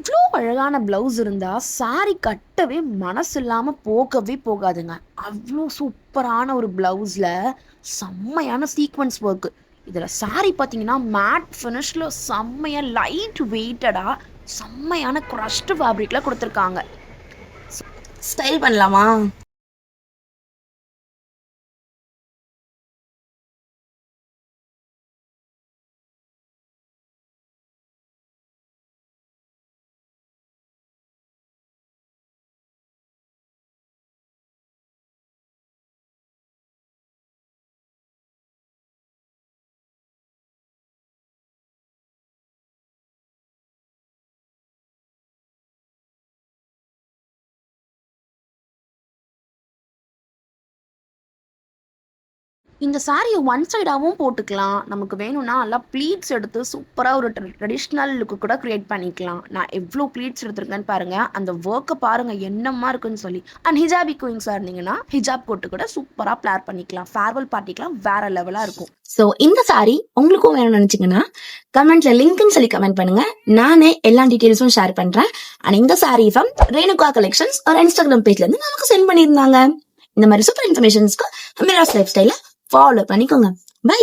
இவ்வளோ அழகான ப்ளவுஸ் இருந்தால் சாரி கட்டவே மனசு இல்லாமல் போகவே போகாதுங்க. அவ்வளோ சூப்பரான ஒரு ப்ளவுஸில் செம்மையான சீக்வன்ஸ் ஒர்க்கு. இதில் சாரி பார்த்தீங்கன்னா மேட் ஃபினிஷில் செம்மையாக லைட் வெயிட்டடாக செம்மையான க்ரஷ்டு ஃபேப்ரிக்கில் கொடுத்துருக்காங்க. ஸ்டைல் பண்ணலாமா? இந்த சாரியை ஒன் சைடாகவும் போட்டுக்கலாம். நமக்கு வேணும்னா நல்லா ப்ளீட்ஸ் எடுத்து சூப்பராக ஒரு ட்ரெடிஷ்னல் லுக்கு கூட க்ரியேட் பண்ணிக்கலாம். நான் எவ்வளோ ப்ளீட்ஸ் எடுத்திருக்கேன்னு பாருங்கள். அந்த ஒர்க்கை பாருங்கள் என்னமா இருக்குன்னு சொல்லி. அண்ட் ஹிஜாபி குயிங்ஸாக இருந்தீங்கன்னா ஹிஜாப் போட்டு கூட சூப்பராக பிளார் பண்ணிக்கலாம். ஃபேர்வெல் பார்ட்டிக்கெலாம் வேற லெவலாக இருக்கும். ஸோ இந்த சாரி உங்களுக்கும் வேணும்னு நினச்சிங்கன்னா கமெண்ட்ல லிங்க்னு சொல்லி கமெண்ட் பண்ணுங்க. நானே எல்லா டீட்டெயில்ஸும் ஷேர் பண்ணுறேன். அண்ட் இந்த சாரி ஃப்ரம் ரேணுகா கலெக்ஷன்ஸ் ஒரு இன்ஸ்டாகிராம் பேஜ்லேருந்து நமக்கு சென்ட் பண்ணியிருந்தாங்க. இந்த மாதிரி சூப்பர் இன்ஃபர்மேஷன்ஸ்க்கு அமீராஸ் லைஃப் ஸ்டைலை ஃபாலோ பண்ணிக்கோங்க. பை.